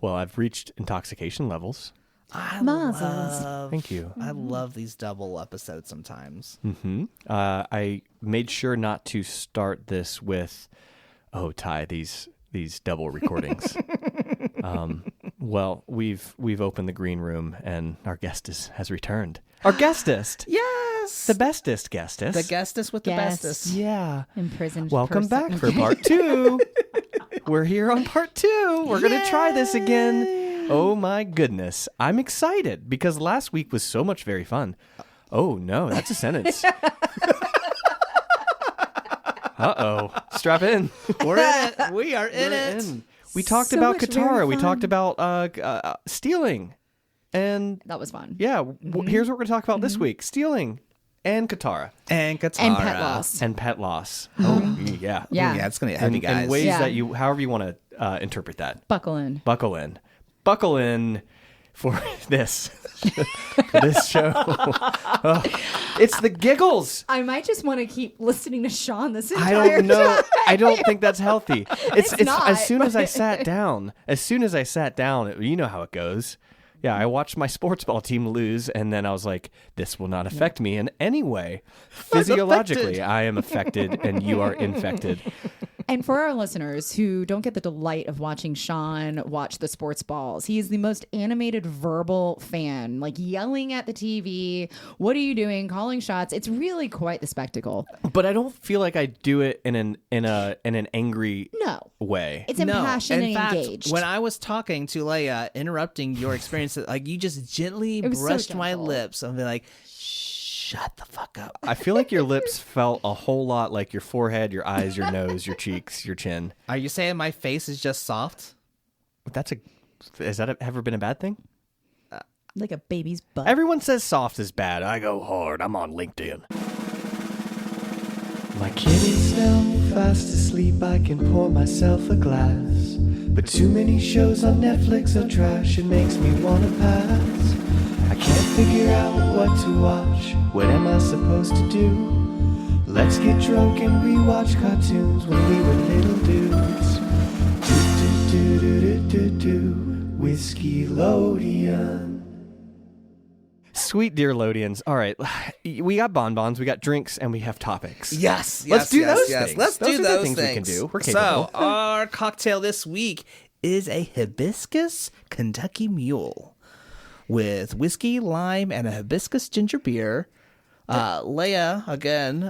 Well, I've reached intoxication levels. Thank you. I love these double episodes sometimes. I made sure not to start this with, Ty, these double recordings. Well, we've opened the green room and our guestess has returned. Our guestest. Yes. The bestest guestess. The guestess with the bestest. Yeah. Imprisoned Welcome person. back for part 2. We're here on part 2. We're going to try this again. Oh my goodness. I'm excited because last week was so much very fun. Oh no, that's a sentence. Uh-oh. Strap in. We're in it. We are in it. We talked So about much very Katara. We fun. talked about stealing. And That was fun. yeah, here's what we're going to talk about this week. Stealing and Katara. And Katara. And pet loss. And pet loss. Oh, yeah. Yeah. Yeah, it's going to get heavy, In guys. ways Yeah. that you, however you want to interpret that. Buckle in. Buckle in. Buckle in for this. For this show. Oh, it's the giggles. I might just want to keep listening to Sean this I entire don't know. time. I don't think that's healthy. It's not, as soon as I but- sat down. You know how it goes. Yeah, I watched my sports ball team lose, and then I was like, this will not affect me in any way. Physiologically, I am affected, and you are infected. And for our listeners who don't get the delight of watching Sean watch the sports balls, he is the most animated verbal fan, like yelling at the TV. What are you doing? Calling shots. It's really quite the spectacle. But I don't feel like I do it in an angry No. way. It's impassioned In and fact, engaged. when I was talking to Leia, interrupting your experience, like you just gently was so brushed my gentle. lips and be like, shut the fuck up. I feel like your lips felt a whole lot like your forehead, your eyes, your nose, your cheeks, your chin. Are you saying my face is just soft? Has that ever been a bad thing? Like a baby's butt. Everyone says soft is bad. I go hard. I'm on LinkedIn. My kitty's now fast asleep. I can pour myself a glass. But too many shows on Netflix are trash. It makes me want to pass. I can't figure out what to watch. What am I supposed to do? Let's get drunk and rewatch cartoons when we were little dudes. Do-do-do-do-do-do. Whiskey-lodian. Sweet dear Lodians. All right. We got bonbons, we got drinks, and we have topics. Yes. Let's do those yes. things. Let's Those do are the those things we can do. We're capable. So, our cocktail this week is a hibiscus Kentucky Mule with whiskey, lime, and a hibiscus ginger beer. Leia, again,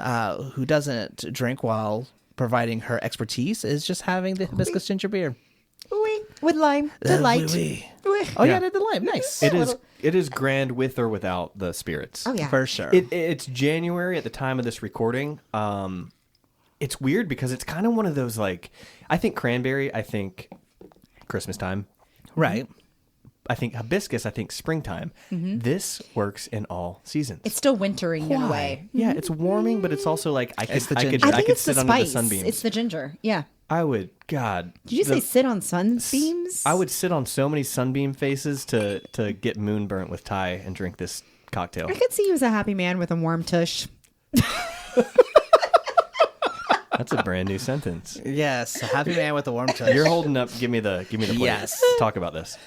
who doesn't drink while providing her expertise, is just having the hibiscus ginger beer. Oui, with lime. Delight. Oui. Oui. Oh, yeah, the lime. Nice. It is grand with or without the spirits. Oh, yeah. For sure. It's January at the time of this recording. It's weird because it's kind of one of those, like, I think cranberry, I think Christmas time. Right. I think hibiscus, I think springtime. This works in all seasons. It's still wintering in a way. Yeah, it's warming, but it's also like I It's the could ginger. I think it's sit the under the spice. sunbeams. It's the ginger. Yeah. I would, God. Did you say sit on sunbeams? I would sit on so many sunbeam faces to get moonburnt with Ty and drink this cocktail. I could see you as a happy man with a warm tush. That's a brand new sentence. Yes. Happy man with a warm touch. You're holding up. Give me the plate. Yes. Talk about this.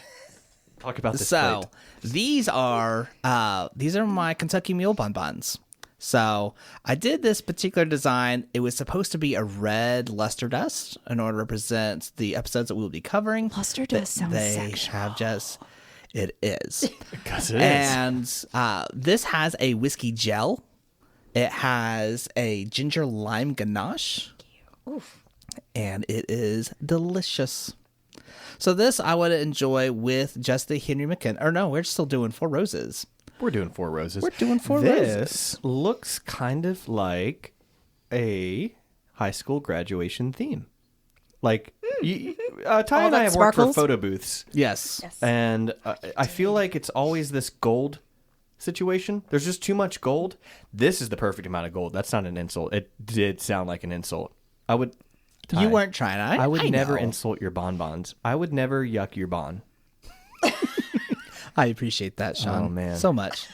Talk about this So plate. these are my Kentucky Mule bonbons. So I did this particular design. It was supposed to be a red luster dust in order to represent the episodes that we will be covering. Luster dust sounds They sexual. have just. It is. Because it is. And this has a whiskey gel. It has a ginger lime ganache. Oof. And it is delicious. So this I would enjoy with just the Henry McKenna. Or no, we're still doing Four Roses. We're doing Four Roses. We're doing Four This Roses. looks kind of like a high school graduation theme. Like, Ty and I have worked for sparkles? photo booths. Yes. And I feel like it's always this gold situation. There's just too much gold. This is the perfect amount of gold. That's not an insult. It did sound like an insult. I would... Ty, You weren't trying. I would never know. insult your bonbons. I would never yuck your bon. I appreciate that, Sean. Oh, man. So much.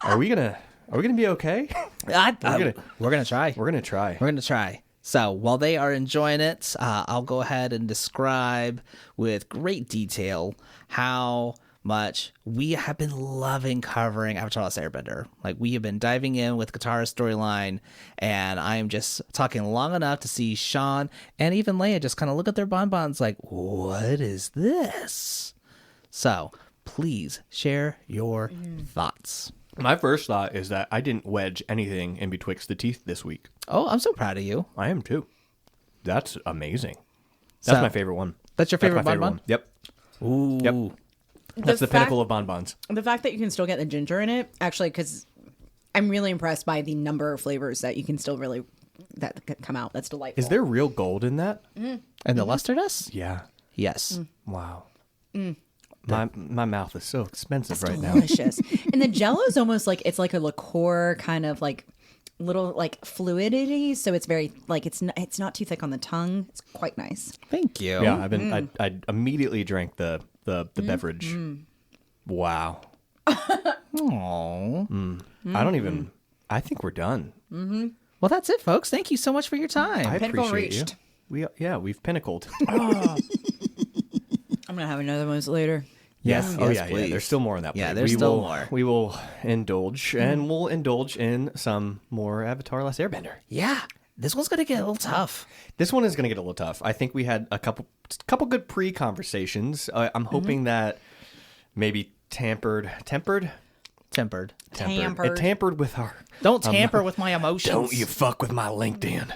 Are we gonna be okay? We're gonna try. We're gonna try. We're gonna try. So while they are enjoying it, I'll go ahead and describe with great detail how much we have been loving covering Avatar: The Last Airbender. Like, we have been diving in with Katara's storyline, and I am just talking long enough to see Sean and even Leia just kind of look at their bonbons like, what is this? So please share your thoughts. My first thought is that I didn't wedge anything in betwixt the teeth this week. Oh, I'm so proud of you. I am too. That's amazing. That's So, my favorite one. That's your favorite my favorite bonbon? one. Yep. Ooh. Yep. That's the pinnacle of bonbons. The fact that you can still get the ginger in it, actually, because I'm really impressed by the number of flavors that you can still really that come out. That's delightful. Is there real gold in that? And the luster dust? Yeah. Yes. Wow. My mouth is so expensive right now. Delicious. And the Jello is almost like it's like a liqueur kind of like little like fluidity, so it's very like it's not too thick on the tongue. It's quite nice. Thank you. Yeah, I immediately drank the beverage. Wow. Aww. I don't even. I think we're done. Well, that's it, folks. Thank you so much for your time. I Pinnacle appreciate reached. We've pinnacled. I'm gonna have another one later. Yes. Oh yes, yeah, please. there's still more in that. Yeah, plate. there's still more. We will indulge, and we'll indulge in some more Avatar: Last Airbender. Yeah. This one's going to get a little tough. This one is going to get a little tough. I think we had a couple good pre-conversations. I'm hoping that maybe tempered Tempered. Tampered. It tampered with our. Don't tamper with my emotions. Don't you fuck with my LinkedIn.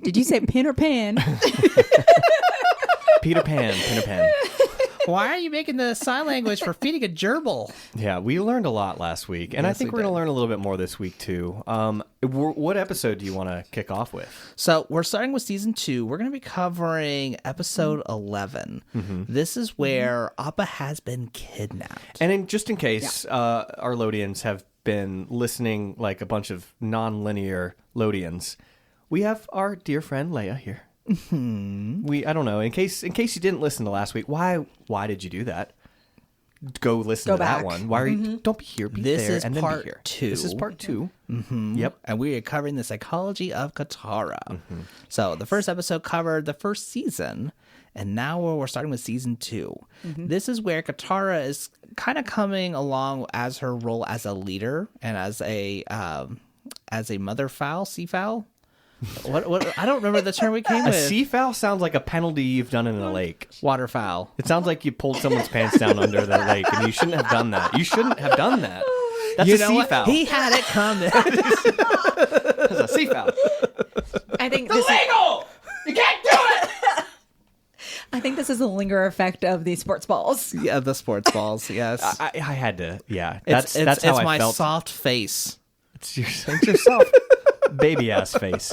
Did you say pin or pan? Peter Pan. Why are you making the sign language for feeding a gerbil? Yeah, we learned a lot last week, and I Yes, think we we're going did. to learn a little bit more this week too. What episode do you want to kick off with? So we're starting with season 2. We're going to be covering episode 11. This is where Appa has been kidnapped. And just in case our Lodians have been listening like a bunch of non-linear Lodians, we have our dear friend Leia here. I don't know. In case you didn't listen to last week, why did you do that? Go listen Go to that back. one. Why are you? Don't be here. Be This there, is and then part be here. 2. This is part 2. Yep. And we are covering the psychology of Katara. So the first episode covered the first season, and now we're starting with season 2. This is where Katara is kind of coming along as her role as a leader and as a mother fowl, sea fowl. What? I don't remember the term we came A with. sea fowl sounds like a penalty you've done in a lake. Waterfowl. It sounds like you pulled someone's pants down under the lake, and you shouldn't have done that. You shouldn't have done that. That's You a know sea what? fowl. He had it coming. That's a sea fowl. I think this Illegal! You can't do it! I think this is a linger effect of the sports balls. Yeah, the sports balls. Yes. I had to. Yeah, It's that's how I my felt. soft face. It's your soft baby ass face.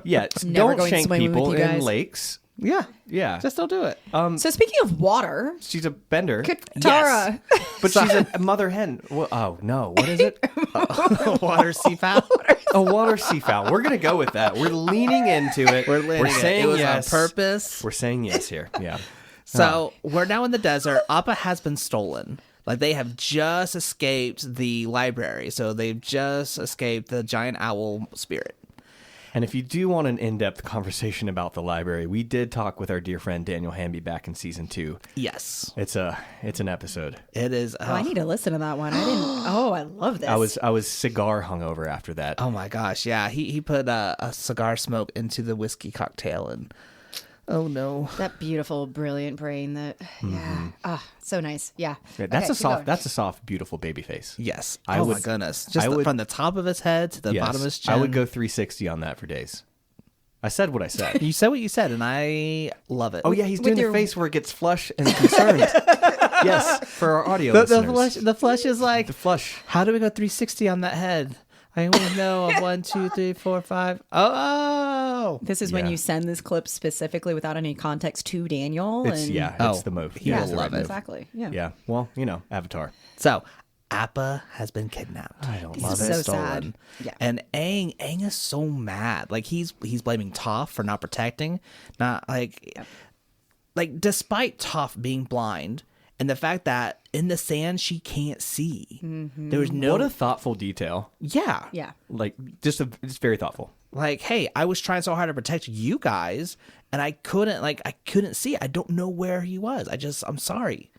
Yeah, Never don't going shank swimming with people you in guys. lakes. Yeah. Yeah, Just don't do it. So speaking of water, she's a bender, Katara. but she's a mother hen. Oh no, what is it? Water sea fowl. A water sea fowl. We're gonna go with that. We're leaning into it. We're saying it was yes on purpose. We're saying yes here. Yeah. So we're now in the desert. Appa has been stolen. Like, they have just escaped the library. So they've just escaped the giant owl spirit. And if you do want an in-depth conversation about the library, we did talk with our dear friend Daniel Hamby back in season 2. Yes. It's an episode. It is. Oh, I need to listen to that one. I didn't. Oh, I love this. I was cigar hungover after that. Oh my gosh. Yeah. He put a cigar smoke into the whiskey cocktail and oh no. That beautiful, brilliant brain. That so nice. Yeah. Yeah, Okay, keep going. that's a soft, beautiful baby face. Yes. I Oh would- my goodness. Just I would- from the top of his head to the Yes, bottom of his chin. I would go 360 on that for days. I said what I said. You said what you said, and I love it. Oh yeah, he's With doing your- the face where it gets flush and concerned. Yes, for our audio listeners. The flesh is like, The flush. how do we go 360 on that head? I only know of 1, 2, 3, 4, 5. Oh, This is when Yeah. you send this clip specifically without any context to Daniel. It's and it's the move. he Yeah, will it's the love right it. move. Exactly. Yeah. Yeah. Well, Avatar. so Appa has been kidnapped. I don't This love is it. so Stolen. sad. Yeah. And Aang is so mad. Like, he's blaming Toph for not protecting. Not like despite Toph being blind and the fact that in the sand she can't see. There was no What a thoughtful detail. yeah. Yeah. Like just very thoughtful. Like, hey, I was trying so hard to protect you guys, and I couldn't see. I don't know where he was. I'm sorry.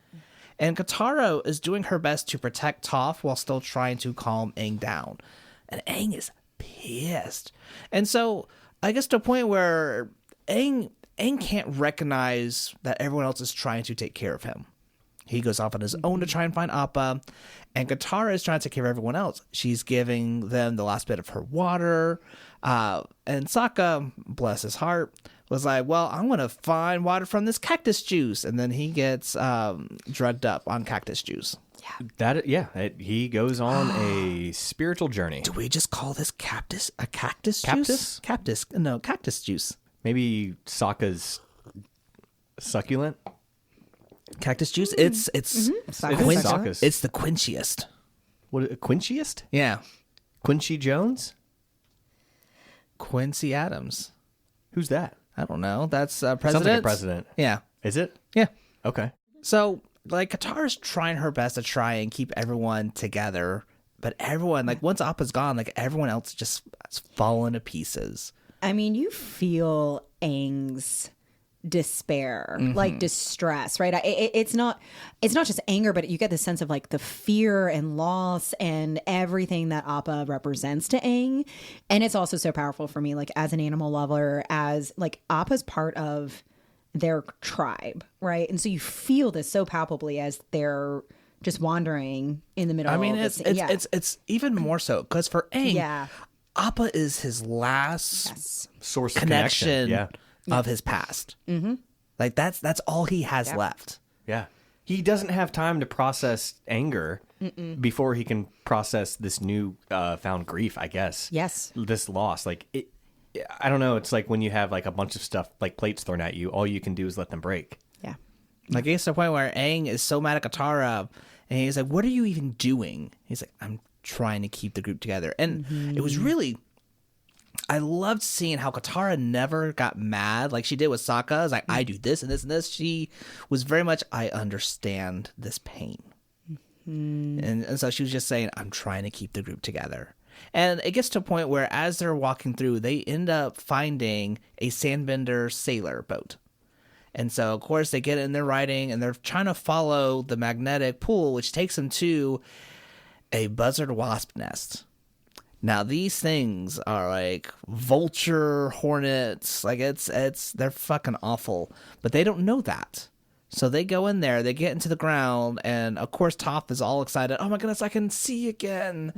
And Katara is doing her best to protect Toph while still trying to calm Aang down. And Aang is pissed. And so I guess to a point where Aang can't recognize that everyone else is trying to take care of him. He goes off on his own to try and find Appa, and Katara is trying to take care of everyone else. She's giving them the last bit of her water, and Sokka, bless his heart, was like, well, I'm going to find water from this cactus juice, and then he gets drugged up on cactus juice. He goes on a spiritual journey. Do we just call this cactus juice? Cactus juice. Maybe Sokka's succulent. Cactus juice. It's Sokka's. It's the quenchiest. What, quenchiest? Yeah, Quincy Jones? Quincy Adams. Who's that? I don't know. That's president. Sounds like a president. Yeah. Is it? Yeah. Okay. So, like, Katara's trying her best to try and keep everyone together, but everyone, like, once Appa's gone, like, everyone else just has fallen to pieces. I mean, you feel Aang's despair, like distress, right? It's not just anger, but you get the sense of like the fear and loss and everything that Appa represents to Aang. And it's also so powerful for me, like as an animal lover, as like Appa's part of their tribe, right? And so you feel this so palpably as they're just wandering in the middle. I mean, of it's even more so because for Aang, yeah, Appa is his last Source of connection Yeah. of his past. Mm-hmm. Like that's all he has left. Yeah. He doesn't have time to process anger before he can process this new found grief, I guess. Yes. This loss. Like, I don't know. It's like when you have like a bunch of stuff, like plates thrown at you, all you can do is let them break. yeah. Like, it gets to the point where Aang is so mad at Katara, and he's like, what are you even doing? He's like, I'm trying to keep the group together. And it was really... I loved seeing how Katara never got mad like she did with Sokka. It's like, I do this and this and this. She was very much, I understand this pain. And so she was just saying, I'm trying to keep the group together. And it gets to a point where as they're walking through, they end up finding a sandbender sailor boat. And so, of course, they get in their riding and they're trying to follow the magnetic pull, which takes them to a buzzard wasp nest. Now, these things are like vulture hornets. Like, they're fucking awful. But they don't know that. So they go in there, they get into the ground, and of course Toph is all excited. Oh my goodness, I can see again.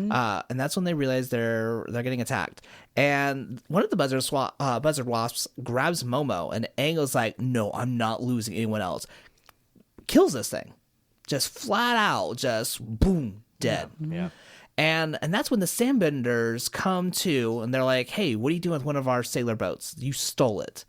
And that's when they realize they're getting attacked. And one of the buzzard wasps grabs Momo, and Aang is like, no, I'm not losing anyone else. Kills this thing. Just flat out, just boom, dead. Yeah. And that's when the sandbenders come to, and they're like, hey, what are you doing with one of our sailor boats? You stole it.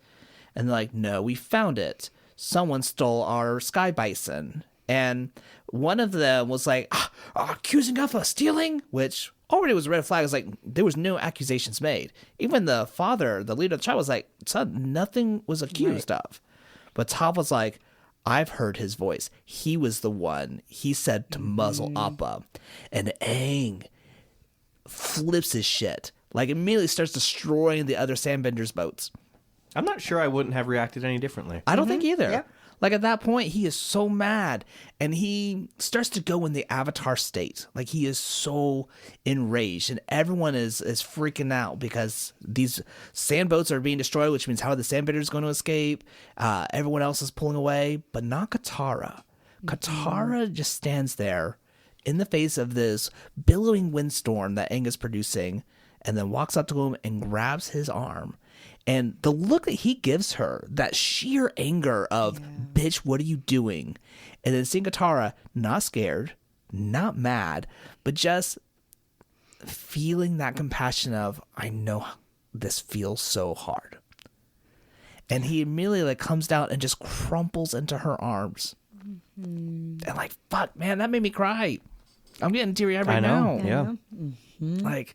And they're like, no, we found it. Someone stole our sky bison. And one of them was like, accusing us of stealing, which already was a red flag. It's like, there was no accusations made. Even the father, the leader of the tribe, was like, son, nothing was accused of. But Toph was like, I've heard his voice. He was the one. He said to muzzle Appa. And Aang flips his shit. Like, immediately starts destroying the other sandbenders' boats. I'm not sure I wouldn't have reacted any differently. I don't think either. Yep. Like, at that point, he is so mad, and he starts to go in the Avatar state. Like, he is so enraged, and everyone is freaking out because these sandboats are being destroyed, which means how are the sandbenders going to escape? Everyone else is pulling away, but not Katara. Katara just stands there in the face of this billowing windstorm that Aang is producing, and then walks up to him and grabs his arm. And the look that he gives her, that sheer anger of, bitch, what are you doing? And then seeing Katara, not scared, not mad, but just feeling that compassion of, I know this feels so hard. And he immediately like comes down and just crumples into her arms. And like, fuck, man, that made me cry. I'm getting teary-eyed right now. Yeah. Like...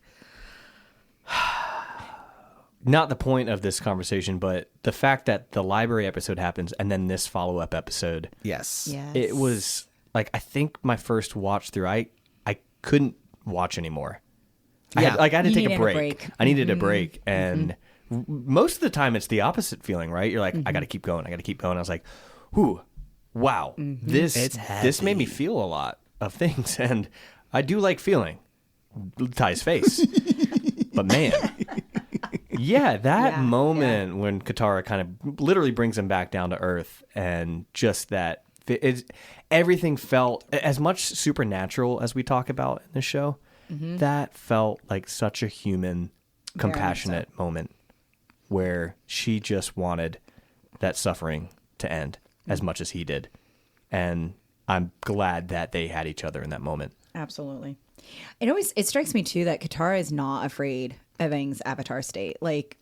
Not the point of this conversation, but the fact that the library episode happens and then this follow-up episode. Yes. It was like, I think my first watch through, I couldn't watch anymore. Yeah. I had to You take a needed a break. break. I needed a break, and most of the time it's the opposite feeling, right? You're like, I got to keep going. I got to keep going. I was like, whew, wow, this made me feel a lot of things, and I do like feeling. Ty's face, but man, yeah, that moment when Katara kind of literally brings him back down to earth, and just that everything felt as much supernatural as we talk about in the show. That felt like such a human, compassionate moment where she just wanted that suffering to end as much as he did. And I'm glad that they had each other in that moment. Absolutely. It strikes me too that Katara is not afraid of Aang's avatar state. Like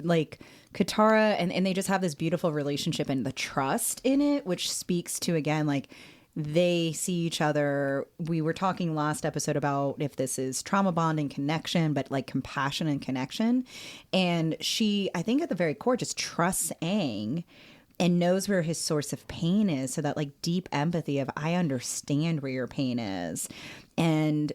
Katara and they just have this beautiful relationship and the trust in it, which speaks to, again, like, they see each other. We were talking last episode about if this is trauma bond and connection, but like compassion and connection. And she, I think at the very core, just trusts Aang and knows where his source of pain is. So that like deep empathy of, I understand where your pain is. And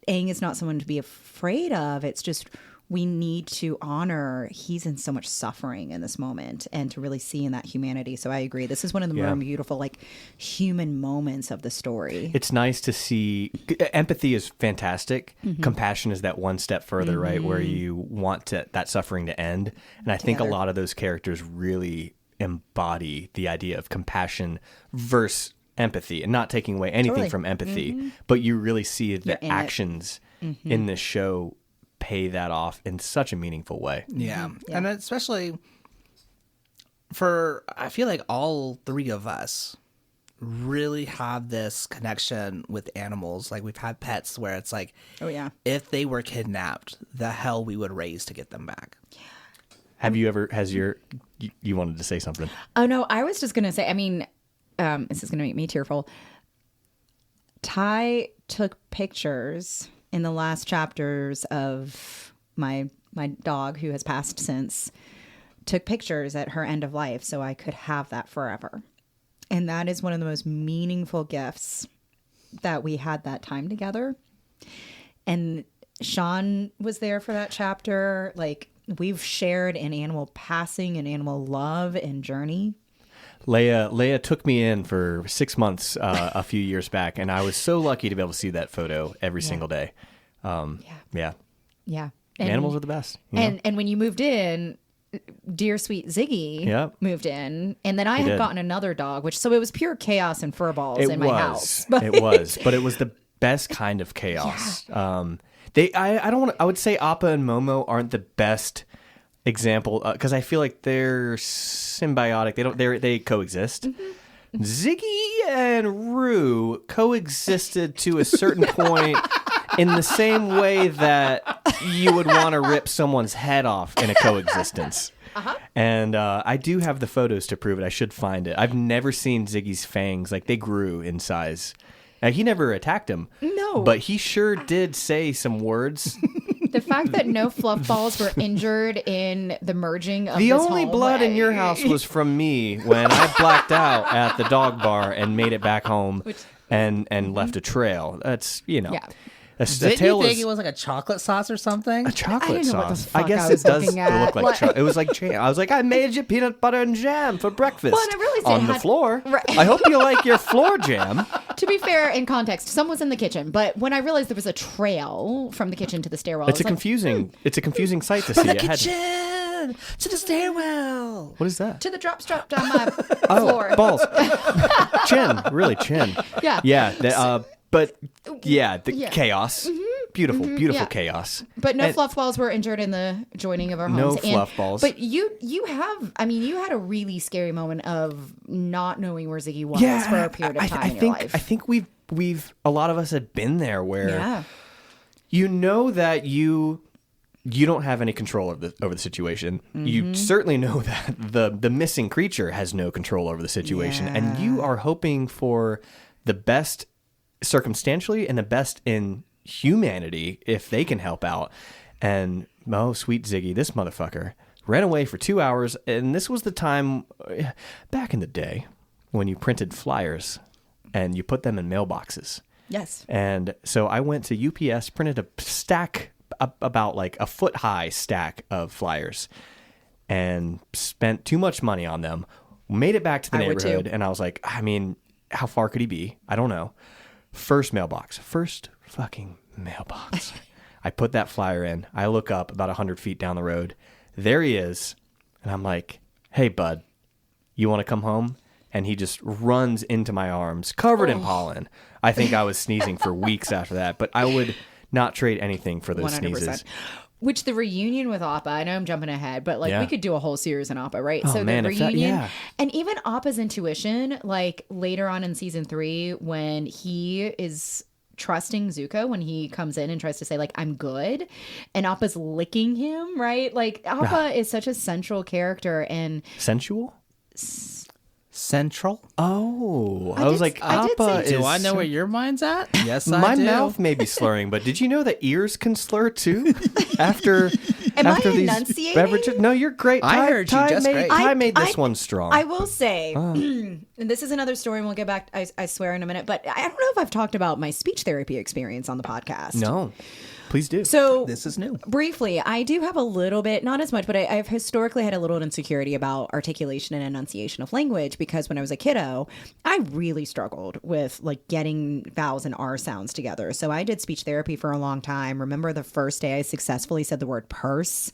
Aang is not someone to be afraid of. It's just, we need to honor he's in so much suffering in this moment and to really see in that humanity. So I agree. This is one of the more beautiful, like, human moments of the story. It's nice to see. Empathy is fantastic. Compassion is that one step further, right? Where you want that suffering to end. And I think a lot of those characters really embody the idea of compassion versus empathy, and not taking away anything from empathy, but you really see the actions in this show pay that off in such a meaningful way. Yeah. And especially for, I feel like all three of us really have this connection with animals. Like, we've had pets where it's like, Oh, yeah. if they were kidnapped, the hell we would raise to get them back. Have you ever, you wanted to say something? Oh, no, I was just going to say, I mean, this is going to make me tearful. Ty took pictures in the last chapters of my dog, who has passed since, took pictures at her end of life so I could have that forever. And that is one of the most meaningful gifts that we had that time together. And Sean was there for that chapter. Like, we've shared an animal passing, an animal love and journey. Leia took me in for 6 months a few years back, and I was so lucky to be able to see that photo every single day. Yeah. And animals are the best. And when you moved in, dear sweet Ziggy moved in, and then I had gotten another dog, so it was pure chaos and furballs in my house. But it was the best kind of chaos. I would say Appa and Momo aren't the best example, because I feel like they're symbiotic. They coexist. Ziggy and Rue coexisted to a certain point in the same way that you would want to rip someone's head off in a coexistence. And I do have the photos to prove it. I should find it. I've never seen Ziggy's fangs. Like, they grew in size. He never attacked him. No. But he sure did say some words. The fact that no fluff balls were injured in the merging of the this only home, blood in your house was from me when I blacked out at the dog bar and made it back home and left a trail. That's, Didn't you think it was like a chocolate sauce or something? A chocolate I didn't know what the sauce. fuck I guess I was it does looking at. look like it was like jam. I was like, I made you peanut butter and jam for breakfast Well, and I realized it on the had- floor. Right. I hope you like your floor jam. To be fair, in context, someone's in the kitchen, but when I realized there was a trail from the kitchen to the stairwell, It's a confusing sight to see. From the It had- kitchen to the stairwell. What is that? to the drop strap down my floor. Balls. Chin. Really, chin. Yeah. Yeah. The Yeah. chaos. Beautiful Yeah. chaos. But no And- fluff balls were injured in the joining of our No homes. fluff balls. But you had a really scary moment of not knowing where Ziggy was for a period of time in your life. I think we've a lot of us have been there where Yeah. you know that you don't have any control over the situation. You certainly know that the missing creature has no control over the situation, and you are hoping for the best circumstantially and the best in humanity if they can help out. And sweet Ziggy, this motherfucker ran away for 2 hours, and this was the time back in the day when you printed flyers and you put them in mailboxes. Yes. And so I went to UPS, printed a stack, about like a foot high stack of flyers and spent too much money on them. Made it back to the I would too. neighborhood, and I was like, I mean, how far could he be? I don't know. First fucking mailbox. I put that flyer in. I look up about 100 feet down the road. There he is. And I'm like, hey, bud, you want to come home? And he just runs into my arms, covered in pollen. I think I was sneezing for weeks after that, but I would not trade anything for those 100%. sneezes. Which the reunion with Appa, I know I'm jumping ahead, but like Yeah. we could do a whole series on Appa, right? Oh, so man, the if that- reunion yeah. and even Appa's intuition, like later on in season 3, when he is trusting Zuko when he comes in and tries to say like I'm good, and Appa's licking him, right? Like Appa is such a central character, and Sensual? Central. Oh, I I was did- like, I did Appa say- is... Do I know where your mind's at? Yes, I My do. mouth may be slurring, but did you know that ears can slur too? After Am I after these enunciating? beverages? No, you're great. I heard you just made, great. Ty made this one strong. I will say, and this is another story, and we'll get back, I swear, in a minute, but I don't know if I've talked about my speech therapy experience on the podcast. No, please do. So This is new. briefly, I do have a little bit, not as much, but I've historically had a little insecurity about articulation and enunciation of language, because when I was a kiddo, I really struggled with like getting vowels and R sounds together. So I did speech therapy for a long time. Remember the first day I successfully said the word purse?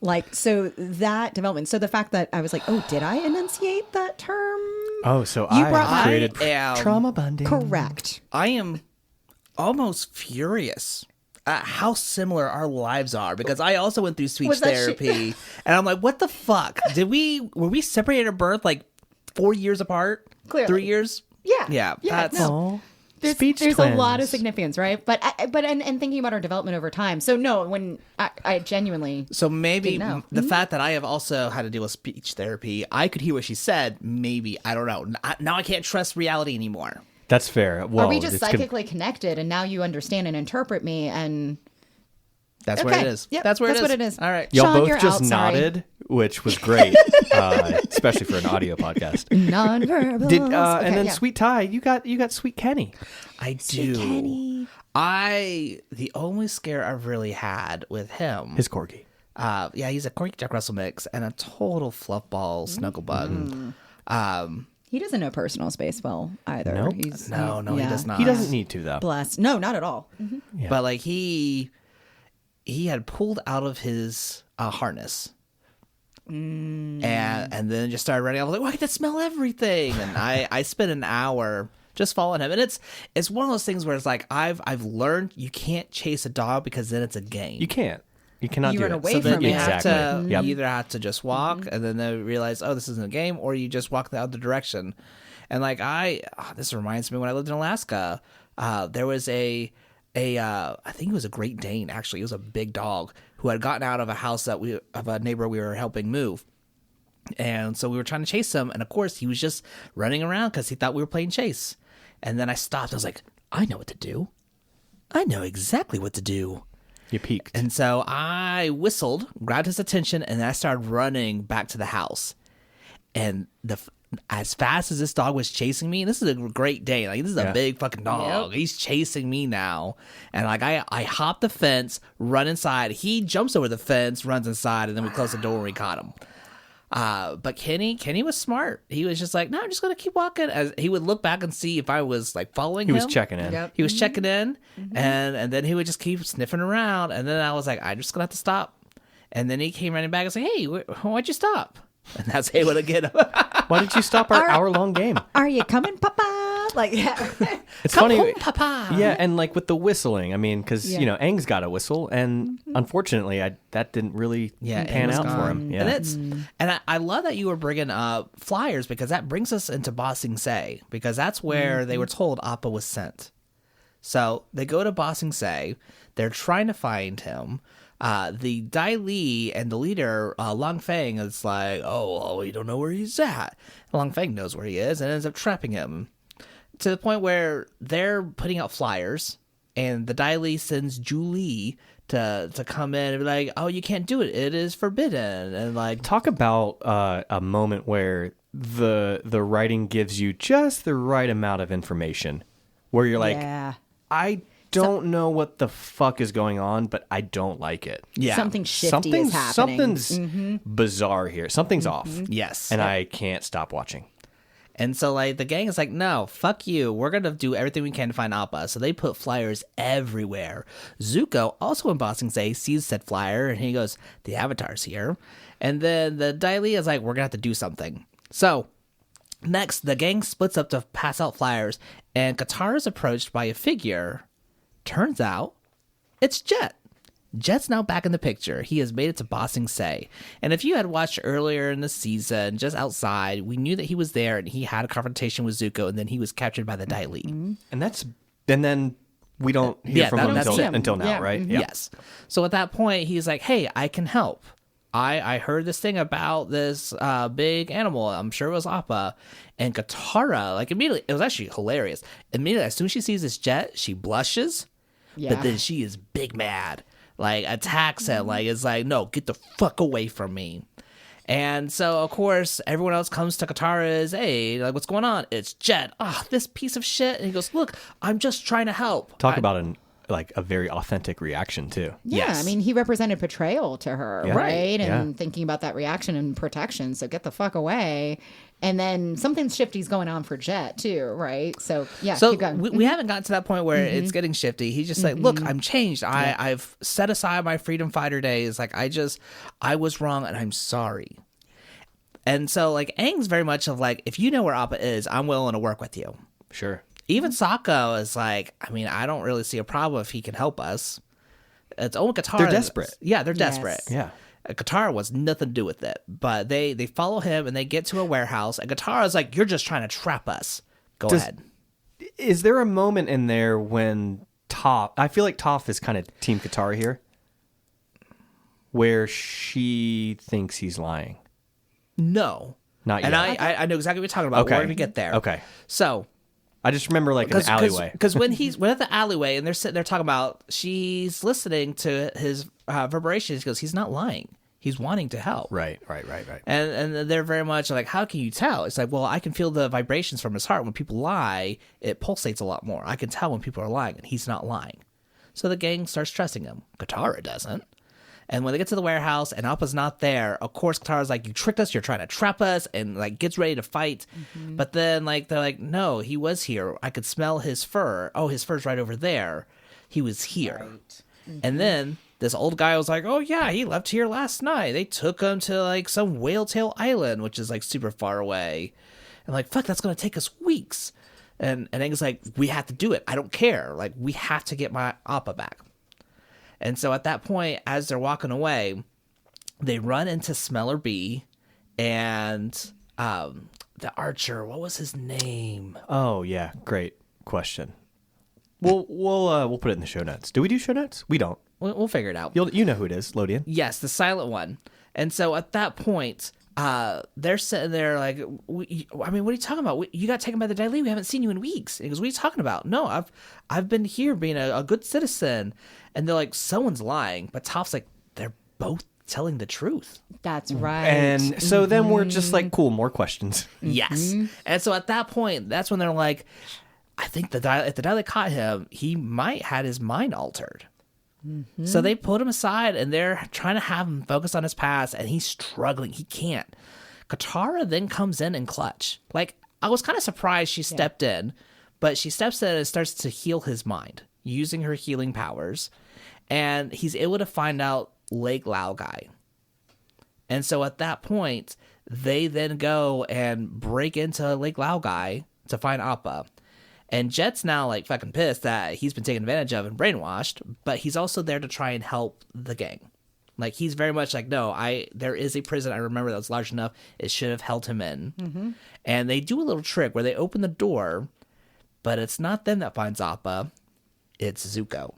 Like, so that development. So the fact that I was like, oh, did I enunciate that term? Oh, so You I brought have my- created I am- trauma bonding. Correct. I am almost furious at how similar our lives are, because I also went through speech Was that therapy, and I'm like, what the fuck? Were we separated at birth like 4 years apart? Clearly. 3 years? Yeah. Yeah, Yeah, that's no. There's Speech a lot of twins. significance, right? But and thinking about our development over time. So no, when I genuinely so maybe Didn't know. the fact that I have also had to deal with speech therapy, I could hear what she said. Maybe, I don't know. Now I can't trust reality anymore. That's fair. Well, are we just it's con- psychically connected, and now you understand and interpret me, and That's where Okay. it is. Yep, That's where that's it is. what it is. All right. Y'all Sean, both you're just out, sorry. nodded, which was great, especially for an audio podcast. nonverbal. And then Sweet Ty, you got Sweet Kenny. I do. Kenny. The only scare I've really had with him. His corgi. Yeah, he's a Corky Jack Russell mix and a total fluffball snuggle bug. He doesn't know personal space well either. Nope. No, he does not. He doesn't need to though. Blessed. No, not at all. Yeah. But like he had pulled out of his harness. And then just started running. I was like, well, I can smell everything. And I spent an hour just following him. And it's one of those things where it's like I've learned you can't chase a dog because then it's a game. You can't. You cannot You do run it. away So from then you it. have to Exactly. Yep. you either have to just walk and then they realize, oh, this isn't a game, or you just walk the other direction. And like this reminds me when I lived in Alaska, there was I think it was a Great Dane, actually. It was a big dog who had gotten out of a house of a neighbor we were helping move. And so we were trying to chase him, and of course he was just running around because he thought we were playing chase. And then I stopped. I was like, I know what to do. I know exactly what to do. You peaked. And so I whistled, grabbed his attention, and then I started running back to the house. And as fast as this dog was chasing me, and this is a Great Dane, like this is a Yeah. big fucking dog. Yep. He's chasing me now, and like I hop the fence, run inside. He jumps over the fence, runs inside, and then we close the door and we caught him. But Kenny was smart. He was just like, no, I'm just gonna keep walking. As he would look back and see if I was like following He him. was checking in. Yep. He was checking in, and then he would just keep sniffing around. And then I was like, I'm just gonna have to stop. And then he came running back and said, hey, why'd you stop? And that's able to get him. Why did you stop our hour-long game? Are you coming, Papa? Like, yeah. It's Come funny. home, Papa. Yeah, and like with the whistling, I mean, because Yeah. you know, Aang's got a whistle, and unfortunately, that didn't really Yeah, pan Aang was out for gone. him. Yeah, And I love that you were bringing up flyers, because that brings us into Ba Sing Se, because that's where they were told Appa was sent. So they go to Ba Sing Se. They're trying to find him. The Dai Li and the leader, Long Feng, is like, oh, we don't know where he's at. Long Feng knows where he is and ends up trapping him. To the point where they're putting out flyers, and the Dai Li sends Julie to come in and be like, oh, you can't do it. It is forbidden. And like, talk about a moment where the writing gives you just the right amount of information, where you're like, Yeah. I don't know what the fuck is going on, but I don't like it. Yeah. Something shifty is happening. Something's bizarre here. Something's off. Yes. And I can't stop watching. And so, like, the gang is like, no, fuck you. We're going to do everything we can to find Appa. So they put flyers everywhere. Zuko, also in Bossing Say, sees said flyer, and he goes, the Avatar's here. And then the Daily is like, we're going to have to do something. So, next, the gang splits up to pass out flyers, and Katara is approached by a figure. Turns out, it's Jet. Jet's now back in the picture. He has made it to Bossing Say. And if you had watched earlier in the season, just outside, we knew that he was there and he had a confrontation with Zuko, and then he was captured by the Dai Li. And then we don't hear from him that's until now, Yeah. right? Yes. So at that point, he's like, hey, I can help. I heard this thing about this big animal. I'm sure it was Appa. And Katara, like, immediately, it was actually hilarious. Immediately, as soon as she sees this Jet, she blushes. Yeah. But then she is big mad. Like, attacks him. Like, it's like, no, get the fuck away from me. And so, of course, everyone else comes to Katara's aid. Like, what's going on? It's Jet. Ah, this piece of shit. And he goes, look, I'm just trying to help. Talk about a very authentic reaction, too. Yeah, Yes. I mean, he represented betrayal to her, Yeah. right? And Yeah. thinking about that reaction and protection. So get the fuck away. And then something shifty's going on for Jet too, right? So yeah, So keep going. we haven't gotten to that point where it's getting shifty. He's just like, look, I'm changed. I've set aside my freedom fighter days. Like, I was wrong and I'm sorry. And so, like, Aang's very much of like, if you know where Appa is, I'm willing to work with you. Sure. Even Sokka is like, I mean, I don't really see a problem if he can help us. It's only Katara. They're desperate. Yeah, they're Yes. desperate. Yeah. Katara wants nothing to do with it. But they follow him and they get to a warehouse. And Katara's like, you're just trying to trap us. Go ahead. Is there a moment in there when Toph... I feel like Toph is kind of Team Katara here, where she thinks he's lying. No. Not And yet. I know exactly what you're talking about. Okay. We're going to get there. Okay. So... I just remember like an alleyway. Because when we're at the alleyway and they're sitting there talking about, she's listening to his vibrations. He goes, he's not lying. He's wanting to help. Right. And they're very much like, how can you tell? It's like, well, I can feel the vibrations from his heart. When people lie, it pulsates a lot more. I can tell when people are lying, and he's not lying. So the gang starts trusting him. Katara doesn't. And when they get to the warehouse and Appa's not there, of course Katara's like, you tricked us, you're trying to trap us, and like gets ready to fight. But then like they're like, no, he was here. I could smell his fur. Oh, his fur's right over there. He was here. And then this old guy was like, oh yeah, he left here last night. They took him to like some Whale Tail Island, which is like super far away. And like, fuck, that's gonna take us weeks. And Aang's like, we have to do it. I don't care. Like, we have to get my Appa back. And so at that point, as they're walking away, they run into Smeller B and the archer. What was his name? Oh yeah, great question. We'll put it in the show notes. Do we do show notes? We don't. We'll figure it out. You know who it is, Lodian. Yes, the silent one. And so at that point, they're sitting there like, what are you talking about? You got taken by the Dai Li. We haven't seen you in weeks. And he goes, what are you talking about? No, I've been here being a good citizen. And they're like, someone's lying. But Toph's like, they're both telling the truth. That's right. And so then we're just like, cool, more questions. Yes. And so at that point, that's when they're like, I think if the Dai Li caught him, he might had his mind altered. So they put him aside and they're trying to have him focus on his past, and he's struggling. He can't. Katara then comes in and clutch. Like, I was kind of surprised she stepped in, but she steps in and starts to heal his mind using her healing powers. And he's able to find out Lake Laogai. And so at that point, they then go and break into Lake Laogai to find Appa. And Jet's now like fucking pissed that he's been taken advantage of and brainwashed, but he's also there to try and help the gang. Like, he's very much like, no, there is a prison I remember that was large enough. It should have held him in. And they do a little trick where they open the door, but it's not them that finds Appa. It's Zuko.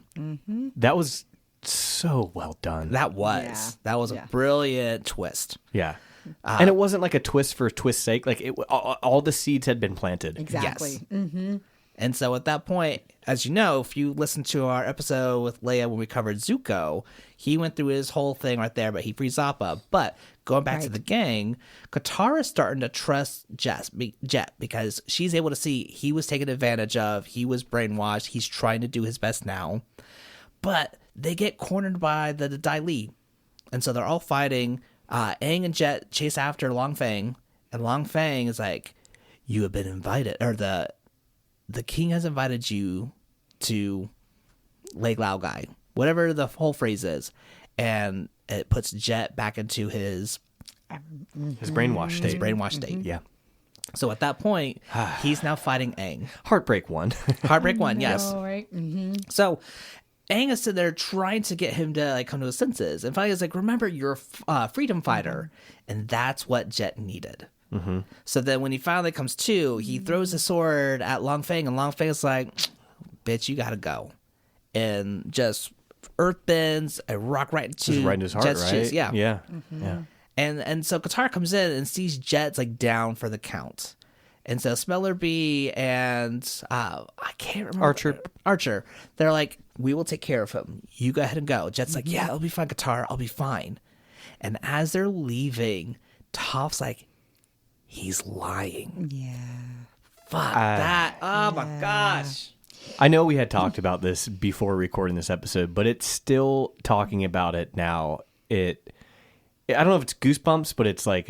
That was so well done. That was a brilliant twist. Yeah. And it wasn't like a twist for twist's sake. Like, all the seeds had been planted. exactly. Yes. And so at that point, as you know, if you listen to our episode with Leia when we covered Zuko, he went through his whole thing right there, but he frees Appa. But going back to the gang, Katara's starting to trust Jet because she's able to see he was taken advantage of. He was brainwashed. He's trying to do his best now. But they get cornered by the Dai Li. And so they're all fighting. Aang and Jet chase after Long Feng. And Long Feng is like, you have been invited, or the king has invited you to Lake Lao Gai, whatever the whole phrase is. And it puts Jet back into his brainwash state. Yeah. So at that point, he's now fighting Aang. Heartbreak one. Heartbreak one, yes. All right. So Aang is sitting there trying to get him to like come to his senses. And finally he's like, remember, you're a freedom fighter. And that's what Jet needed. So then when he finally comes to, he throws a sword at Long Feng, and Long Feng is like, bitch, you gotta go. And just earth bends a rock right into Just right in his heart, Jet's right? chest. Yeah. Yeah. And so Katara comes in and sees Jet's like down for the count. And so Smeller Bee and I can't remember. Archer. They're like, we will take care of him. You go ahead and go. Jet's like, yeah, I'll be fine, Katara. I'll be fine. And as they're leaving, Toph's like, he's lying. Yeah. Fuck that. Oh my gosh. I know we had talked about this before recording this episode, but it's still talking about it now. I don't know if it's goosebumps, but it's like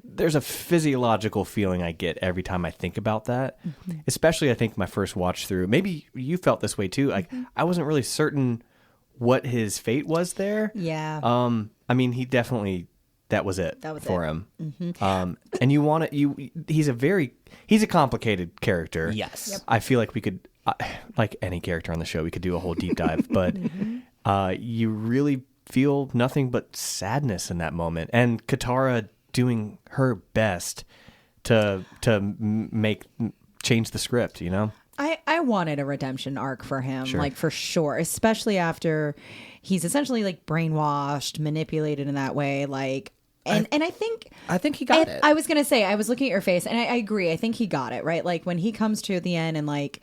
there's a physiological feeling I get every time I think about that. Especially I think my first watch through. Maybe you felt this way too. Like I wasn't really certain what his fate was there. Yeah. I mean, he definitely, that was it for him. And you want to, he's a complicated character. Yes. Yep. I feel like we could, like any character on the show, we could do a whole deep dive, but you really feel nothing but sadness in that moment. And Katara doing her best to change the script, you know? I wanted a redemption arc for him, like for sure, especially after he's essentially like brainwashed, manipulated in that way. Like, and I think he got it. I was going to say, I was looking at your face and I agree. I think he got it, right? Like when he comes to the end and like,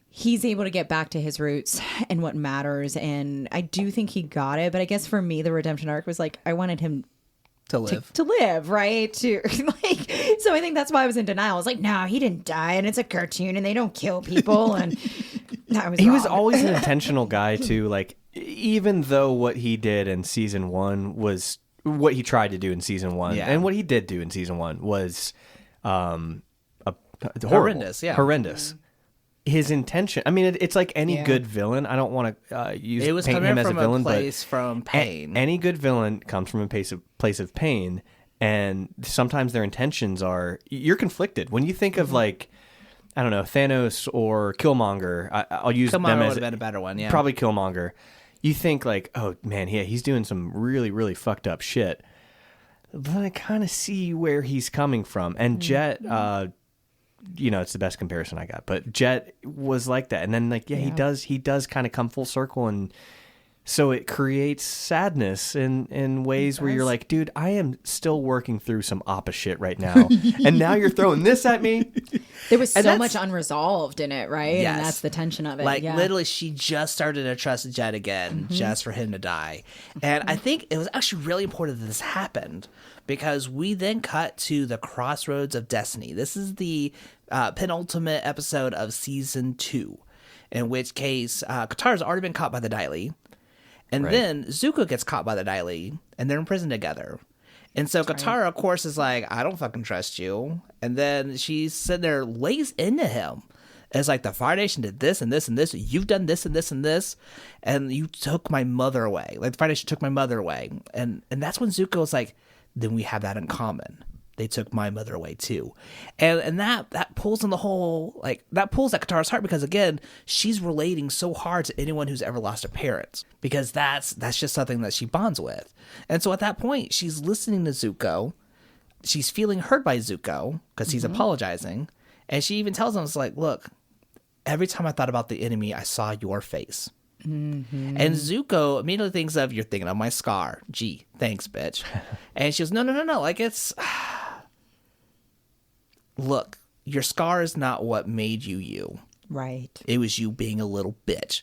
he's able to get back to his roots and what matters. And I do think he got it. But I guess for me, the redemption arc was like, I wanted him to live. To live, right? To like, so I think that's why I was in denial. I was like, no, he didn't die, and it's a cartoon, and they don't kill people, and he was always an intentional guy too. Like, even though what he did in season 1 was what he tried to do in season 1, and what he did do in season 1 was horrendous. Yeah, horrendous. His intention. I mean, it's like any good villain. I don't want to paint him as a villain, but from pain. Any good villain comes from a place of pain, and sometimes their intentions are. You're conflicted when you think of like, I don't know, Thanos or Killmonger. I'll use Killmonger them as would have been a better one. Yeah, probably Killmonger. You think like, oh man, yeah, he's doing some really, really fucked up shit. But I kind of see where he's coming from, and Jet. You know, it's the best comparison I got, but Jet was like that. And then like, he does kind of come full circle. And so it creates sadness in ways where you're like, dude, I am still working through some Appa shit right now. And now you're throwing this at me. There was so much unresolved in it, right? Yes. And that's the tension of it. Like literally she just started to trust Jet again just for him to die. And I think it was actually really important that this happened because we then cut to the Crossroads of Destiny. This is the penultimate episode of season 2, in which case Katara's already been caught by the Dai Li. And then Zuko gets caught by the Dai Li, and they're in prison together. And so Katara, of course, is like, I don't fucking trust you. And then she's sitting there, lays into him. It's like, the Fire Nation did this and this and this. You've done this and this and this. And you took my mother away. Like, the Fire Nation took my mother away. And that's when Zuko's like, then we have that in common. They took my mother away too. And that pulls on the whole, like, that pulls at Katara's heart because, again, she's relating so hard to anyone who's ever lost a parent because that's just something that she bonds with. And so at that point, she's listening to Zuko. She's feeling hurt by Zuko because he's apologizing. And she even tells him, it's like, look, every time I thought about the enemy, I saw your face. And Zuko immediately thinks of, you're thinking of my scar. Gee, thanks, bitch. And she goes, no. Like, it's... Look, your scar is not what made you you. Right. It was you being a little bitch.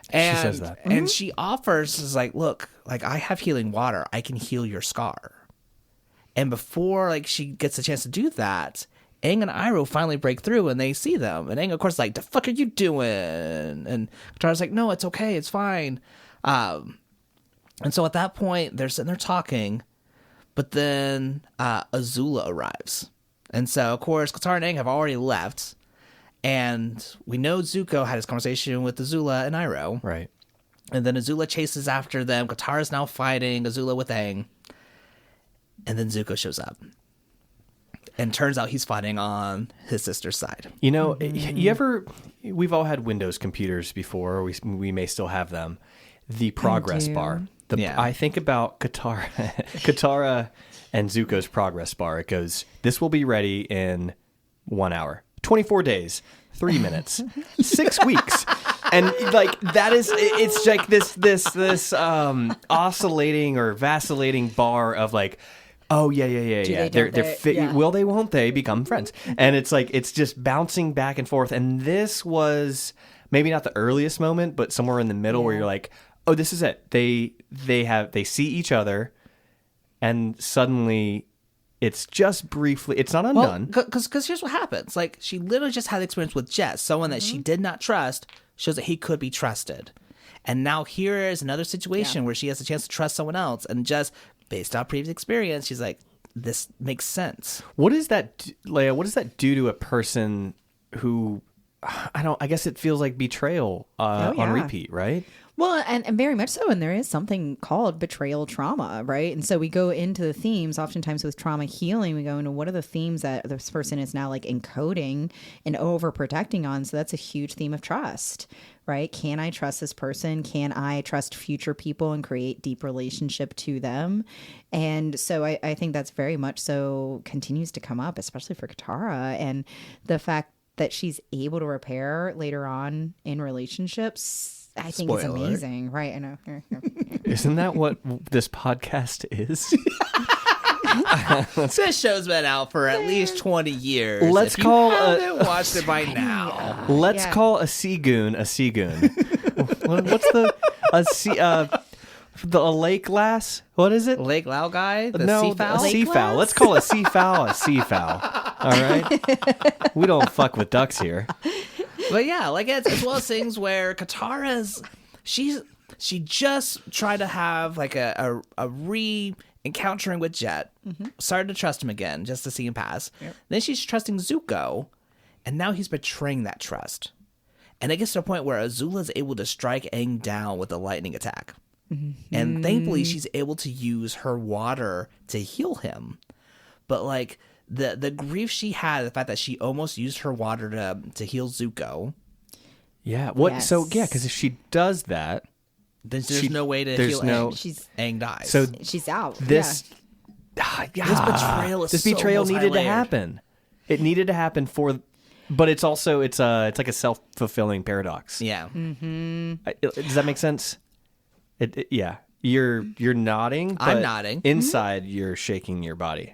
And, She says that. And she offers, is like, look, like, I have healing water. I can heal your scar. And before, like, she gets a chance to do that, Aang and Iroh finally break through and they see them. And Aang, of course, is like, the fuck are you doing? And Katara's like, no, it's okay. It's fine. And so at that point, they're sitting there talking. But then Azula arrives. And so, of course, Katara and Aang have already left. And we know Zuko had his conversation with Azula and Iroh. Right. And then Azula chases after them. Katara's now fighting Azula with Aang. And then Zuko shows up. And turns out he's fighting on his sister's side. You know, we've all had Windows computers before, or we may still have them. The progress do. bar. Yeah. I think about Katara and Zuko's progress bar. It goes, this will be ready in 1 hour, 24 days, 3 minutes, 6 weeks. And like that is, it's like this oscillating or vacillating bar of like, oh yeah. Will they, won't they become friends? And it's like, it's just bouncing back and forth. And this was maybe not the earliest moment, but somewhere in the middle where you're like, oh, this is it. They see each other, and suddenly it's just briefly, it's not undone. Because here's what happens. Like, she literally just had experience with Jess, someone that she did not trust, shows that he could be trusted. And now here is another situation where she has a chance to trust someone else, and just based on previous experience, she's like, this makes sense. What is that, Leia? What does that do to a person who, I guess it feels like betrayal on repeat, right? Well, and very much so. And there is something called betrayal trauma, right? And so we go into the themes, oftentimes with trauma healing, we go into what are the themes that this person is now like encoding and overprotecting on. So that's a huge theme of trust, right? Can I trust this person? Can I trust future people and create deep relationship to them? And so I think that's very much so continues to come up, especially for Katara. And the fact that she's able to repair later on in relationships, I think it's amazing. Right, I know. Isn't that what this podcast is? This show's been out for at least 20 years. Let's if call you haven't watched it by now. Let's call a seagoon a seagoon. What's a lake glass? What is it? Lake Lao guy? The no, seafowl? a seafowl. Let's call a seafowl a seafowl. All right? We don't fuck with ducks here. But yeah, like it's one of those things where Katara's she just tried to have like a re-encountering with Jet, started to trust him again just to see him pass. Yep. Then she's trusting Zuko, and now he's betraying that trust. And it gets to a point where Azula's able to strike Aang down with a lightning attack. And thankfully she's able to use her water to heal him. But like the grief she had, the fact that she almost used her water to heal Zuko. Yeah. What? Yes. So yeah, because if she does that, then there's no way to heal Aang. Aang dies. So she's out. this betrayal is this so betrayal needed to multi-layered. happen. It needed to happen but it's also it's like a self-fulfilling paradox. Yeah. Does that make sense? Yeah. You're nodding. But I'm nodding. Inside, you're shaking your body.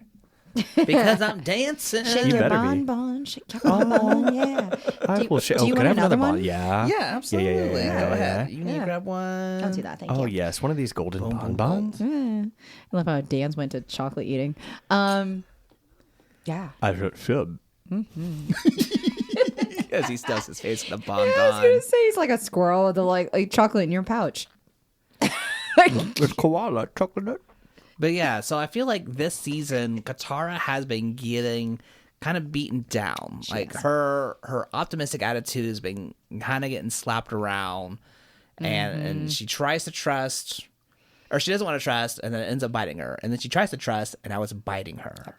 Because I'm dancing. Shake You your better be. bonbon, shake your bonbon, yeah. I will do you can want I have another ball? one? Yeah. Yeah, absolutely. Yeah. Go ahead. You need Yeah. to grab one. I'll do that, thank Oh you. yes, one of these golden bonbons. I love how Dan's went to chocolate eating. Yeah. I should. As he stuffs his face with a I was bonbon. gonna say he's like a squirrel with the like chocolate in your pouch. With koala chocolate. But yeah, so I feel like this season, Katara has been getting kind of beaten down. Like her optimistic attitude has been kind of getting slapped around, and she tries to trust, or she doesn't want to trust, and then it ends up biting her. And then she tries to trust, and now it's biting her.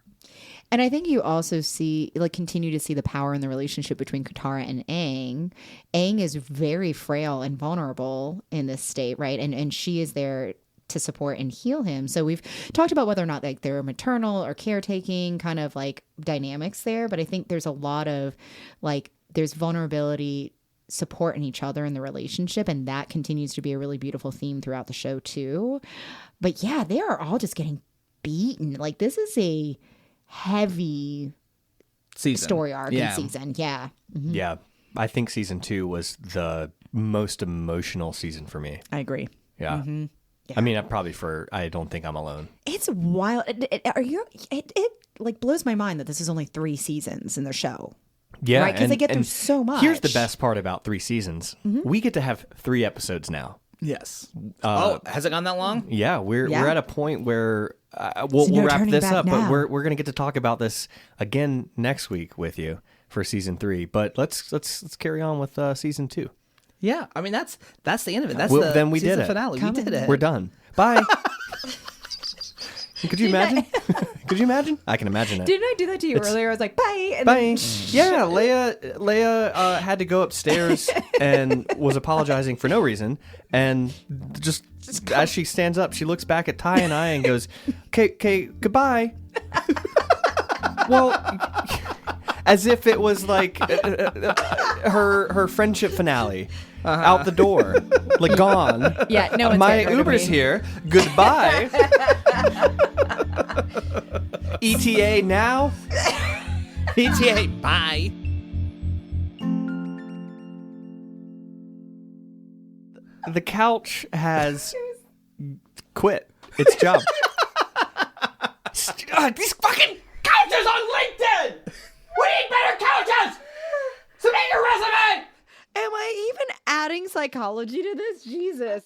And I think you also continue to see the power in the relationship between Katara and Aang. Aang is very frail and vulnerable in this state, right? And she is there to support and heal him. So we've talked about whether or not like there are maternal or caretaking kind of like dynamics there, but I think there's a lot of like there's vulnerability, support in each other in the relationship, and that continues to be a really beautiful theme throughout the show too. But yeah, they are all just getting beaten. Like this is a heavy story arc Yeah. and season. Yeah. Mhm. Yeah, I think season 2 was the most emotional season for me. I agree. Yeah. I mean, I don't think I'm alone. It's wild. It like blows my mind that this is only 3 seasons in the show. Yeah, Right, 'cause they get through and so much. Here's the best part about 3 seasons: we get to have 3 episodes now. Yes. Has it gone that long? Yeah, we're Yeah. at a point where we'll no wrap turning this back up, now. but we're gonna get to talk about this again next week with you for season 3. But let's carry on with season 2. Yeah. I mean, that's the end of it. That's Well, the then we season did it. finale. We did it. We're done. Bye. Could you imagine? Could you imagine? I can imagine it. Didn't I do that to you earlier? I was like, bye. And Bye. then- Yeah, Leia had to go upstairs and was apologizing for no reason. And just as she stands up, she looks back at Ty and I and goes, "Okay, goodbye." Well, as if it was like her friendship finale. Out the door, like gone. Yeah, no one's My getting rid of Uber's me. here. Goodbye. ETA now. PTA. Bye. The couch has quit its job. These fucking couches on LinkedIn! We need better couches! Submit your resume! Am I even adding psychology to this? Jesus.